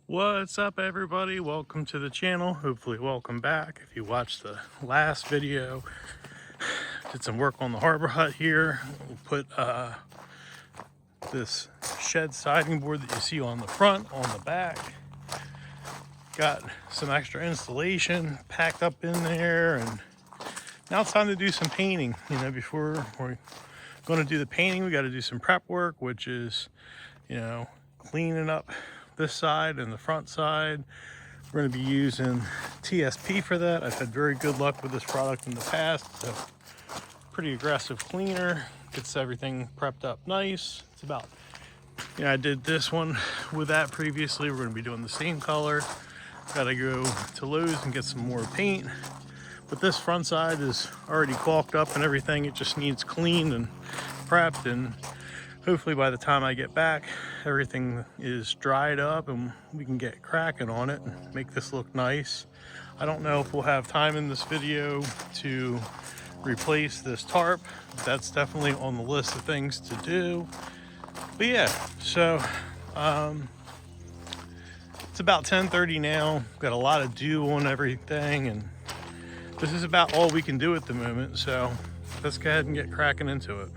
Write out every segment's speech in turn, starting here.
What's up, everybody? Welcome to the channel. Hopefully welcome back. If you watched the last video, did some work on the harbor hut here. We'll put this shed siding board that you see on the front on the back. Got some extra insulation packed up in there, and now it's time to do some painting. Before we're going to do the painting, we got to do some prep work, which is cleaning up this side and the front side. We're going to be using TSP for that. I've had very good luck with this product in the past. It's a pretty aggressive cleaner, gets everything prepped up nice. It's about, I did this one with that previously. We're going to be doing the same color. Got to go to Lowe's and get some more paint. But this front side is already caulked up and everything. It just needs cleaned and prepped, and hopefully by the time I get back, everything is dried up and we can get cracking on it and make this look nice. I don't know if we'll have time in this video to replace this tarp. That's definitely on the list of things to do. But yeah, so it's about 10:30 now. Got a lot of dew on everything, and this is about all we can do at the moment. So let's go ahead and get cracking into it.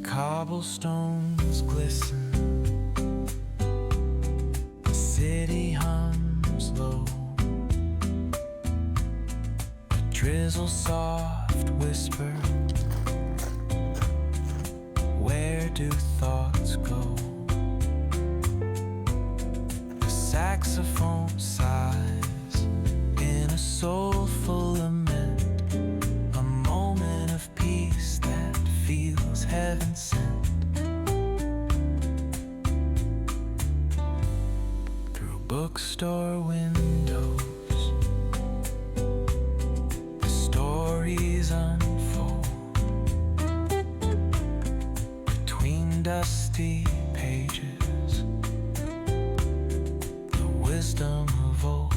Cobblestones glisten, the city hums low, a drizzle soft whisper, where do thoughts go? The saxophone sighs in a soulful lament, a moment of peace that feels heaven sent. Bookstore windows, the stories unfold between dusty pages, the wisdom of old.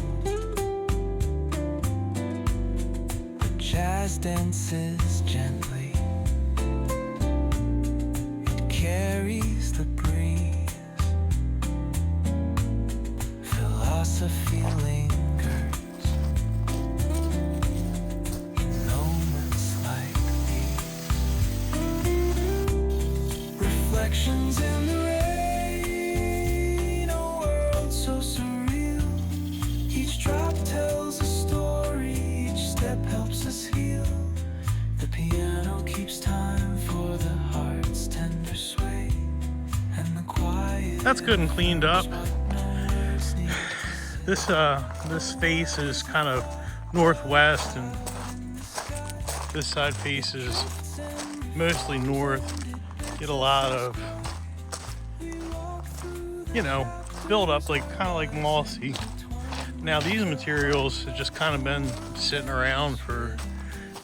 The jazz dances gently, it carries the breeze. Philosophy lingers in moments like these. Reflections in the rain, a world so surreal. Each drop tells a story, each step helps us heal. The piano keeps time for the heart's tender sway, and the quiet. That's good and cleaned up. This face is kind of northwest, and this side faces mostly north. Get a lot of, build up, kind of like mossy. Now these materials have just kind of been sitting around for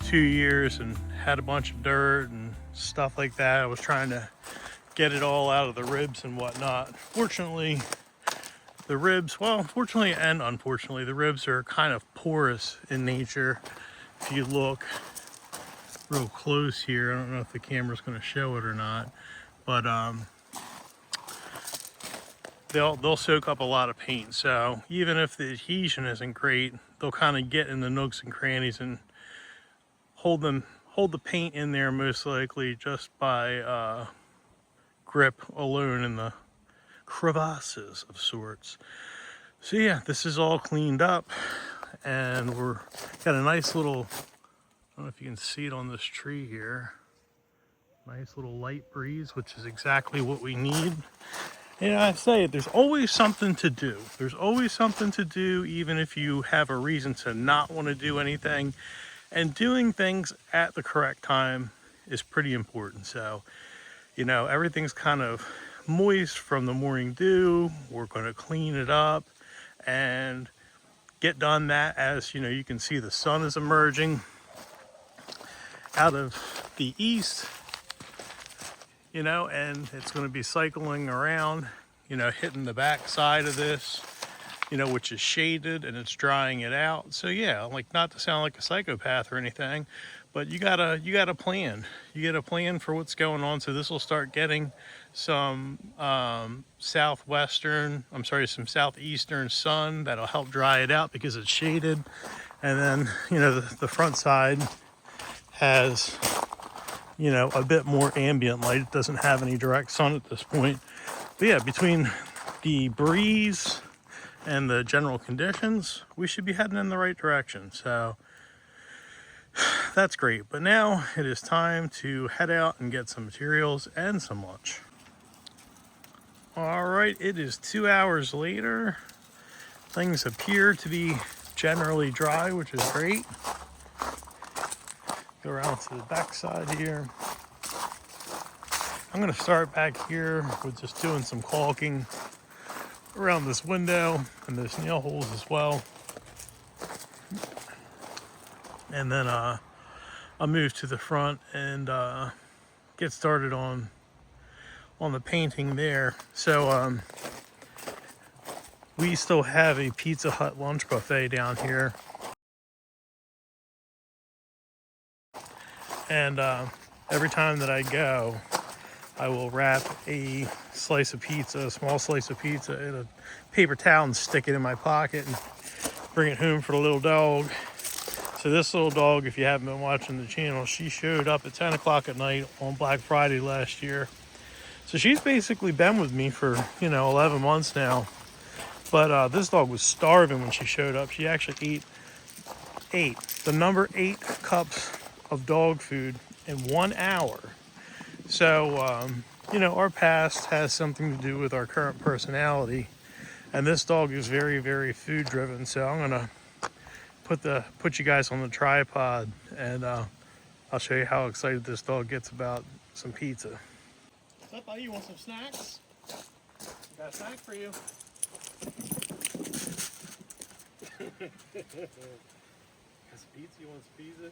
2 years and had a bunch of dirt and stuff like that. I was trying to get it all out of the ribs and whatnot. Fortunately and unfortunately, the ribs are kind of porous in nature. If you look real close here, I don't know if the camera's going to show it or not, but they'll soak up a lot of paint. So even if the adhesion isn't great, they'll kind of get in the nooks and crannies and hold the paint in there, most likely just by grip alone in the crevasses of sorts. So yeah, this is all cleaned up, and we're got a nice little, I don't know if you can see it on this tree here, nice little light breeze, which is exactly what we need. And I say it, there's always something to do. There's always something to do, even if you have a reason to not want to do anything. And doing things at the correct time is pretty important. So, everything's kind of moist from the morning dew. We're going to clean it up and get done that as, you can see the sun is emerging out of the east, and it's going to be cycling around, hitting the back side of this, which is shaded and it's drying it out. So yeah, like, not to sound like a psychopath or anything, but you gotta plan. You get a plan for what's going on. So this will start getting some some southeastern sun that'll help dry it out because it's shaded. And then, the front side has, a bit more ambient light. It doesn't have any direct sun at this point. But yeah, between the breeze and the general conditions, we should be heading in the right direction. So that's great. But now it is time to head out and get some materials and some lunch. All right, it is 2 hours later. Things appear to be generally dry, which is great. Go around to the back side here. I'm going to start back here with just doing some caulking around this window and those nail holes as well. And then I'll move to the front and get started on the painting there. So we still have a Pizza Hut lunch buffet down here. And every time that I go, I will wrap a slice of pizza, a small slice of pizza, in a paper towel and stick it in my pocket and bring it home for the little dog. So this little dog, if you haven't been watching the channel, she showed up at 10 o'clock at night on Black Friday last year. So she's basically been with me for, 11 months now. But this dog was starving when she showed up. She actually ate the number 8 cups of dog food in 1 hour. So, our past has something to do with our current personality. And this dog is very, very food driven. So I'm going to put you guys on the tripod, and I'll show you how excited this dog gets about some pizza. What's up, buddy? You want some snacks? Got a snack for you. Got some pizza? You want some pizza?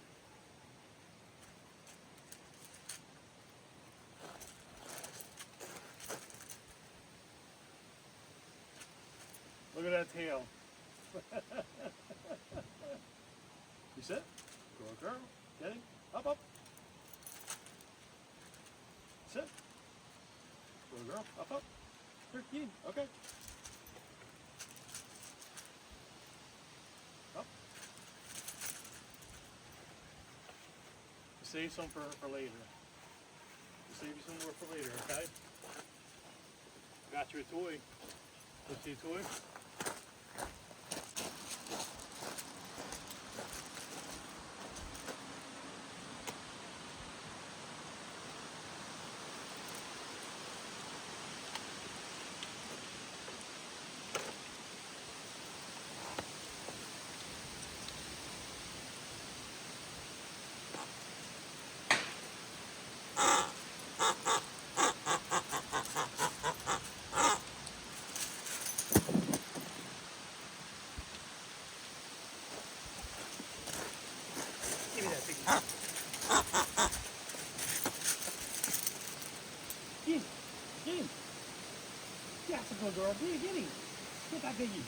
Look at that tail. You sit? Girl. Get him. Up. Sit. Girl. Up. Here, get him. Okay. Up. Save some for later. Save you some more for later, okay? Got you a toy. Let's see a toy. Give me that piggy. Get him. Yeah, that's a good girl. Get him. Get that piggy.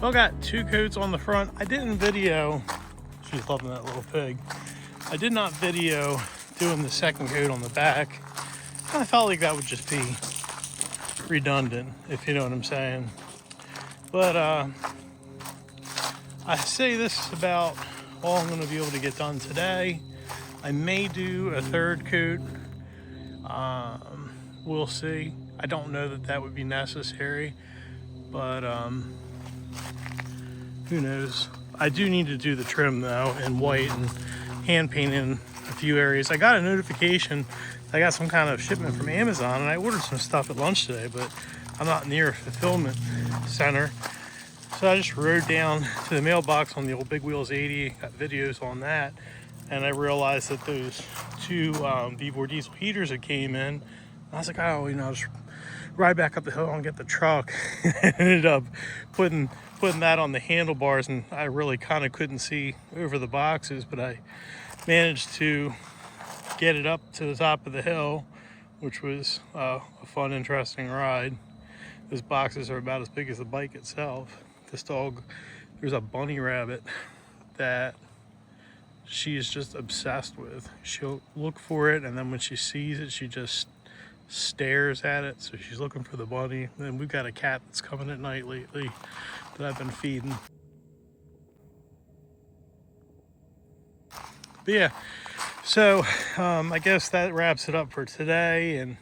Well, got 2 coats on the front. I didn't video, she's loving that little pig. I did not video doing the 2nd coat on the back. I felt like that would just be redundant, if you know what I'm saying. But I say this is about all I'm going to be able to get done today. I may do a 3rd coat. We'll see. I don't know that that would be necessary, but who knows. I do need to do the trim though in white and hand paint in a few areas. I got a notification I got some kind of shipment from Amazon, and I ordered some stuff at lunch today, but I'm not near a fulfillment center. So I just rode down to the mailbox on the old Big Wheels 80, got videos on that, and I realized that those 2 V4 diesel heaters that came in, I was like, oh, you know, I'll just ride back up the hill and get the truck. Ended up putting that on the handlebars, and I really kind of couldn't see over the boxes, but I managed to get it up to the top of the hill, which was a fun, interesting ride. Those boxes are about as big as the bike itself. This dog, there's a bunny rabbit that she is just obsessed with. She'll look for it, and then when she sees it, she just stares at it. So she's looking for the bunny. And we've got a cat that's coming at night lately that I've been feeding. But yeah, so I guess that wraps it up for today, and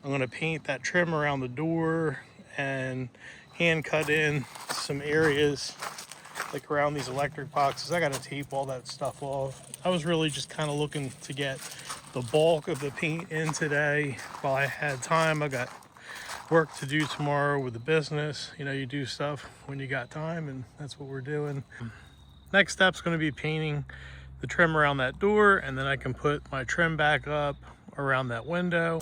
I'm going to paint that trim around the door and hand cut in some areas like around these electric boxes. I got to tape all that stuff off. I was really just kind of looking to get the bulk of the paint in today while I had time. I got work to do tomorrow with the business. You know, you do stuff when you got time, and that's what we're doing. Next step's going to be painting the trim around that door, and then I can put my trim back up around that window.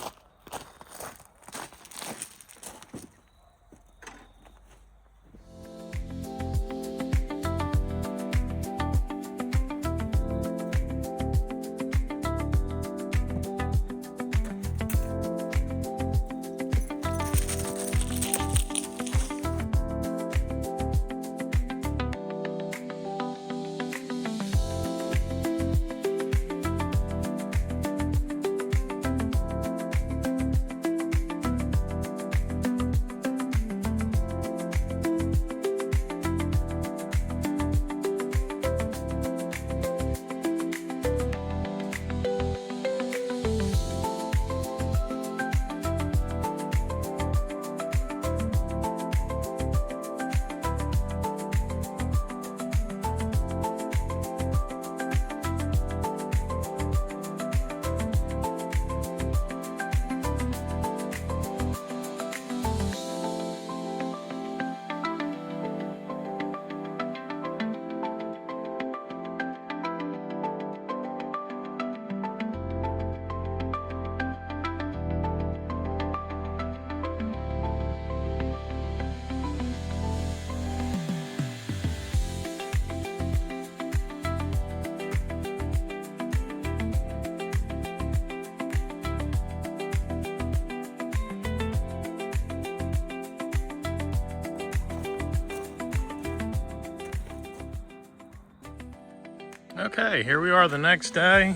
Okay, here we are the next day.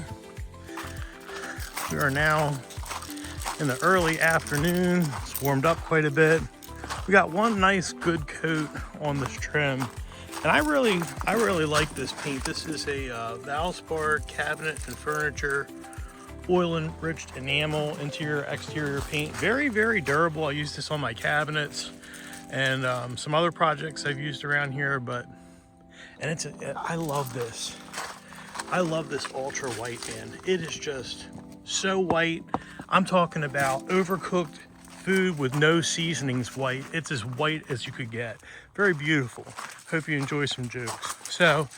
We are now in the early afternoon. It's warmed up quite a bit. We got one nice good coat on this trim, and I really like this paint. This is a Valspar cabinet and furniture oil enriched enamel interior exterior paint. Very, very durable. I use this on my cabinets and some other projects I've used around here, I love this. I love this ultra white, man. It is just so white. I'm talking about overcooked food with no seasonings white. It's as white as you could get. Very beautiful. Hope you enjoy some jokes. So,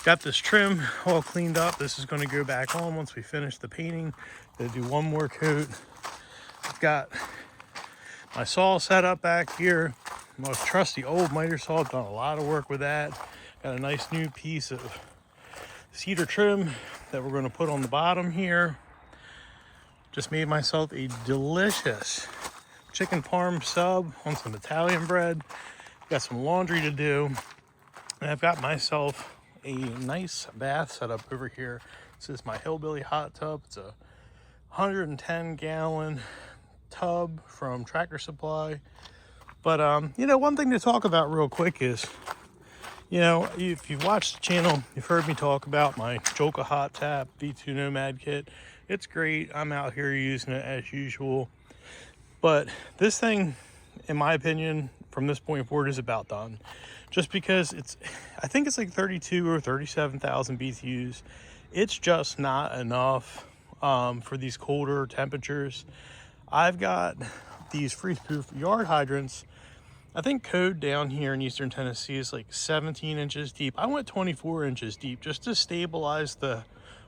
got this trim all cleaned up. This is gonna go back on once we finish the painting. Gonna do one more coat. I've got my saw set up back here. My trusty old miter saw. I've done a lot of work with that. Got a nice new piece of cedar trim that we're going to put on the bottom here. Just made myself a delicious chicken parm sub on some Italian bread. got some laundry to do, and I've got myself a nice bath set up over here. This is my Hillbilly hot tub. It's a 110 gallon tub from Tractor Supply. But you know, one thing to talk about real quick is, you know, if you've watched the channel, you've heard me talk about my Joka Hot Tap V2 Nomad kit. It's great. I'm out here using it as usual. But this thing, in my opinion, from this point forward, is about done. Just because I think it's like 32 or 37,000 BTUs. It's just not enough for these colder temperatures. I've got these freeze-proof yard hydrants. I think code down here in Eastern Tennessee is like 17 inches deep. I went 24 inches deep just to stabilize the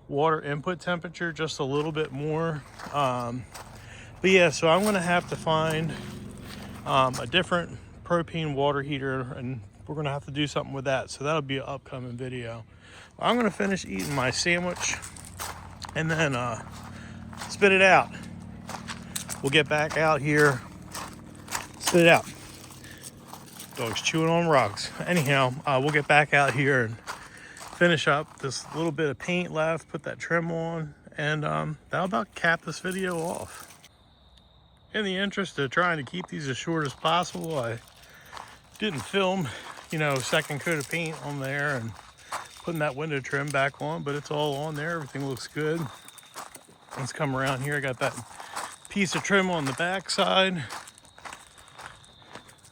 water input temperature just a little bit more. But yeah, so I'm gonna have to find a different propane water heater, and we're gonna have to do something with that. So that'll be an upcoming video. I'm gonna finish eating my sandwich and then spit it out. We'll get back out here, spit it out. Dog's chewing on rocks. Anyhow, we'll get back out here and finish up this little bit of paint left, put that trim on, and that'll about cap this video off. In the interest of trying to keep these as short as possible, I didn't film, you know, second coat of paint on there and putting that window trim back on, but it's all on there. Everything looks good. Let's come around here. I got that piece of trim on the back side.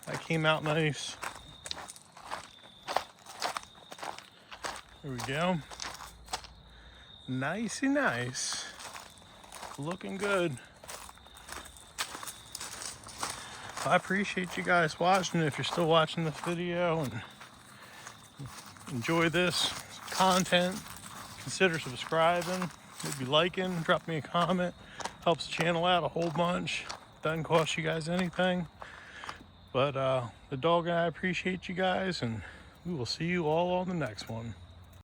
That came out nice. There we go. Nicey nice. Looking good. I appreciate you guys watching. If you're still watching this video and enjoy this content, consider subscribing, maybe liking, drop me a comment. Helps the channel out a whole bunch. Doesn't cost you guys anything. But the dog and I appreciate you guys, and we will see you all on the next one.